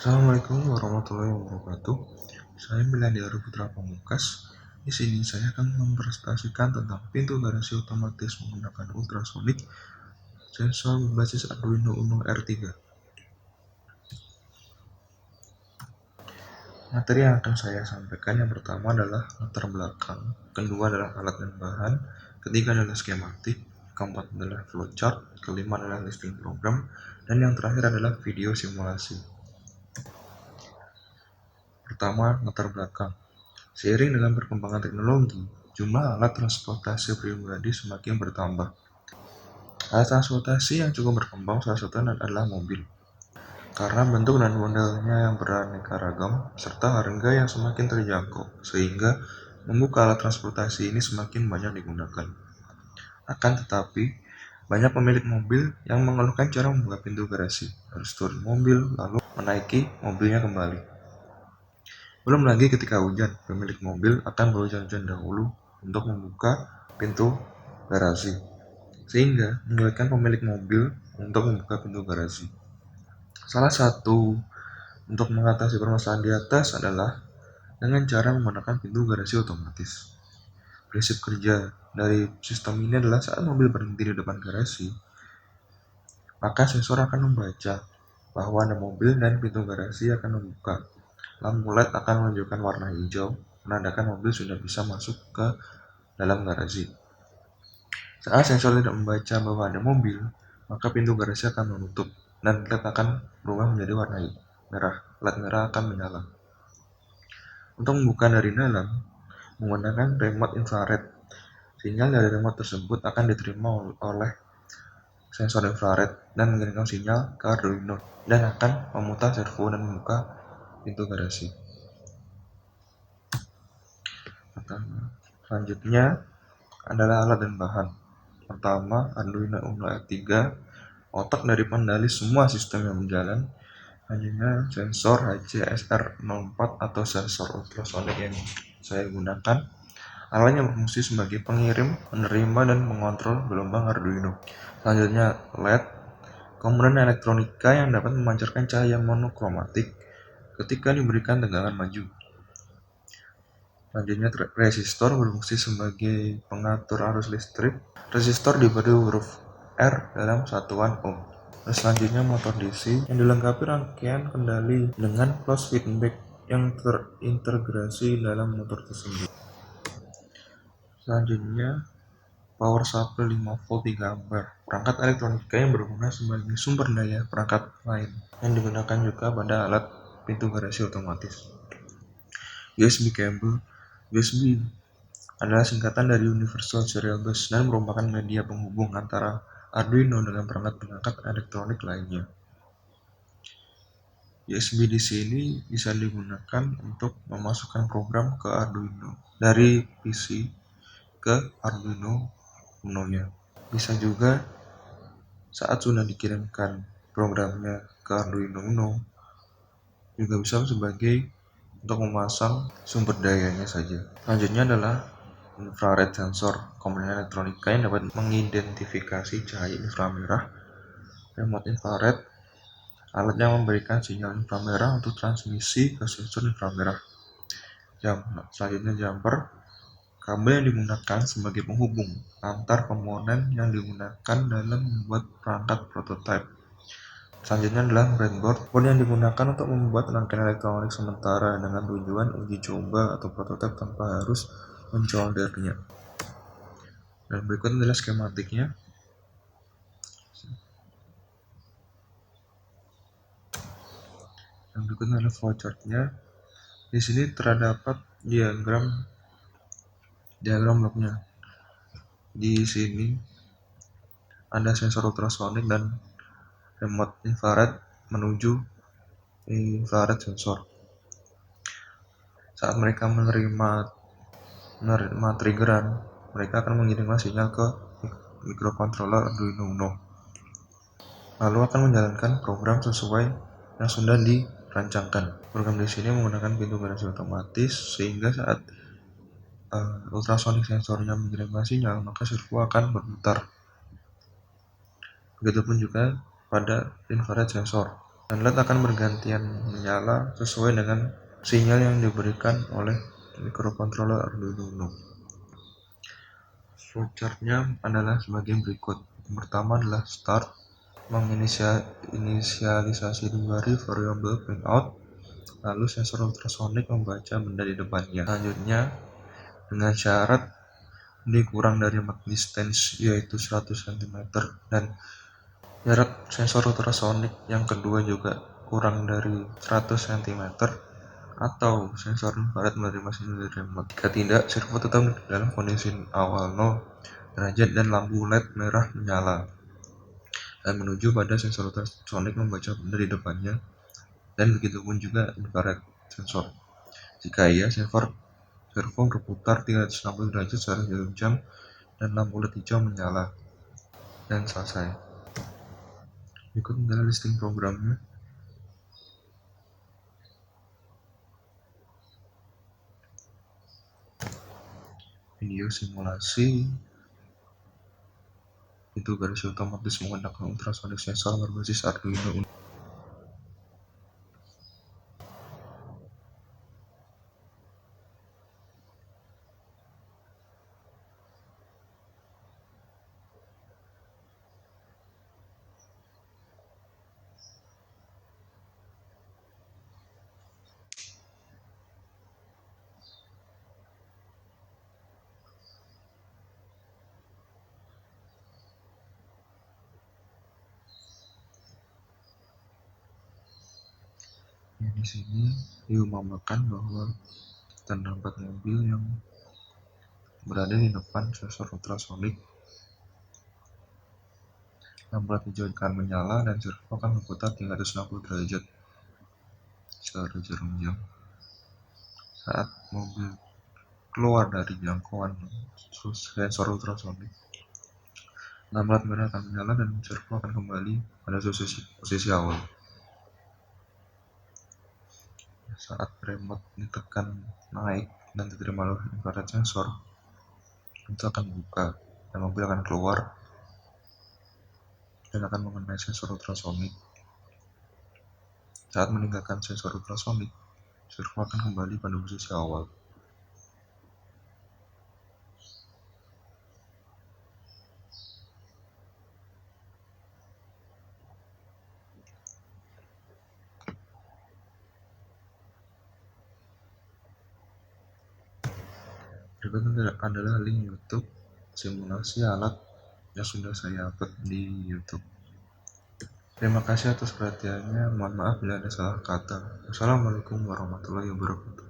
Assalamualaikum warahmatullahi wabarakatuh. Saya Miladia Putra Pamungkas. Di sini saya akan mempresentasikan tentang pintu garasi otomatis menggunakan ultrasonik sensor berbasis Arduino Uno R3. Materi yang akan saya sampaikan yang pertama adalah latar belakang, kedua adalah alat dan bahan, ketiga adalah skematik, keempat adalah flowchart, kelima adalah listing program, dan yang terakhir adalah video simulasi. Pertama, latar belakang. Seiring dengan perkembangan teknologi, jumlah alat transportasi pribadi semakin bertambah. Alat transportasi yang cukup berkembang salah satunya adalah mobil. Karena bentuk dan modelnya yang beraneka ragam, serta harga yang semakin terjangkau, sehingga membuka alat transportasi ini semakin banyak digunakan. Akan tetapi, banyak pemilik mobil yang mengeluhkan cara membuka pintu garasi, harus turun mobil, lalu menaiki mobilnya kembali. Belum lagi ketika hujan, pemilik mobil akan berhujan-hujan dahulu untuk membuka pintu garasi, sehingga menyulitkan pemilik mobil untuk membuka pintu garasi. Salah satu untuk mengatasi permasalahan di atas adalah dengan cara menggunakan pintu garasi otomatis. Prinsip kerja dari sistem ini adalah saat mobil berhenti di depan garasi, maka sensor akan membaca bahwa ada mobil dan pintu garasi akan membuka. Lampu LED akan menunjukkan warna hijau, menandakan mobil sudah bisa masuk ke dalam garasi. Saat sensor tidak membaca bahwa ada mobil, maka pintu garasi akan menutup dan LED akan berubah menjadi warna merah. LED merah akan menyala. Untuk membuka dari dalam, menggunakan remote infrared. Sinyal dari remote tersebut akan diterima oleh sensor infrared dan mengirimkan sinyal ke Arduino dan akan memutar servo dan membuka pintu garasi. Selanjutnya adalah alat dan bahan. Pertama, Arduino Uno R3, otak dari pengendali semua sistem yang berjalan. Selanjutnya, sensor HCSR04 atau sensor ultrasonik yang saya gunakan. Alatnya berfungsi sebagai pengirim, penerima, dan mengontrol gelombang Arduino. Selanjutnya, LED, komponen elektronika yang dapat memancarkan cahaya monokromatik ketika diberikan tegangan maju. Selanjutnya, resistor berfungsi sebagai pengatur arus listrik. Resistor diberi huruf R dalam satuan ohm. Selanjutnya, motor DC yang dilengkapi rangkaian kendali dengan closed feedback yang terintegrasi dalam motor tersebut. Selanjutnya, power supply 5 volt 3 ampere, perangkat elektronika yang berguna sebagai sumber daya perangkat lain yang digunakan juga pada alat pintu garasi otomatis. USB cable. USB adalah singkatan dari Universal Serial Bus dan merupakan media penghubung antara Arduino dengan perangkat-perangkat elektronik lainnya. USB DC ini bisa digunakan untuk memasukkan program ke Arduino dari PC ke Arduino Uno-nya. Bisa juga saat sudah dikirimkan programnya ke Arduino Uno, juga bisa sebagai untuk memasang sumber dayanya saja. Selanjutnya adalah infrared sensor, komponen elektronika yang dapat mengidentifikasi cahaya inframerah. Remote infrared, alat yang memberikan sinyal inframerah untuk transmisi ke sensor inframerah. Selanjutnya jumper, kabel yang digunakan sebagai penghubung antar komponen yang digunakan dalam membuat perangkat prototipe. Selanjutnya adalah breadboard, board yang digunakan untuk membuat rangkaian elektronik sementara dengan tujuan uji coba atau prototipe tanpa harus mensoldernya. Dan berikut adalah skematiknya. Dan berikut adalah flowchartnya. Di sini terdapat diagram bloknya. Di sini ada sensor ultrasonik dan remote infrared menuju infrared sensor. Saat mereka menerima triggeran, mereka akan mengirimkan sinyal ke microcontroller Arduino Uno, lalu akan menjalankan program sesuai yang sudah dirancangkan. Program di sini menggunakan pintu garasi otomatis, sehingga saat ultrasonic sensornya mengirimkan sinyal, maka servo akan berputar. Begitupun juga pada infrared sensor. dan LED akan bergantian menyala sesuai dengan sinyal yang diberikan oleh microcontroller Arduino Uno. Flowchart-nya adalah sebagai berikut. Yang pertama adalah start, menginisialisasi dari variabel pinout, lalu sensor ultrasonic membaca benda di depannya. Selanjutnya, dengan syarat dikurang dari distance yaitu 100 cm dan jarak sensor ultrasonic yang kedua juga kurang dari 100 cm atau sensor infrared menerima sinyal dari remote. Jika tidak, servo tetap dalam kondisi awal 0 derajat dan lampu LED merah menyala dan menuju pada sensor ultrasonic membaca benda di depannya, dan begitupun juga infrared sensor. Jika iya, servo berputar 360 derajat secara 1 jam dan lampu LED hijau menyala, dan selesai. Berikut adalah listing programnya. Video simulasi itu versi otomatis menggunakan ultrasonic sensor berbasis Arduino Uno. Di sini diumpamakan bahwa terdapat mobil yang berada di depan sensor ultrasonic. Lampu hijau akan menyala dan servo akan berputar 360 derajat secara jarum jam. Saat mobil keluar dari jangkauan sensor ultrasonic, lampu merah akan menyala dan servo akan kembali pada posisi awal. Saat remote ditekan naik dan diterima oleh infrared sensor, itu akan dibuka dan mobil akan keluar dan akan mengenai sensor ultrasonic. Saat meninggalkan sensor ultrasonic, servo akan kembali pada posisi awal. Berikut adalah link YouTube simulasi alat yang sudah saya upload di YouTube. Terima kasih atas perhatiannya. Mohon maaf bila ada salah kata. Wassalamualaikum warahmatullahi wabarakatuh.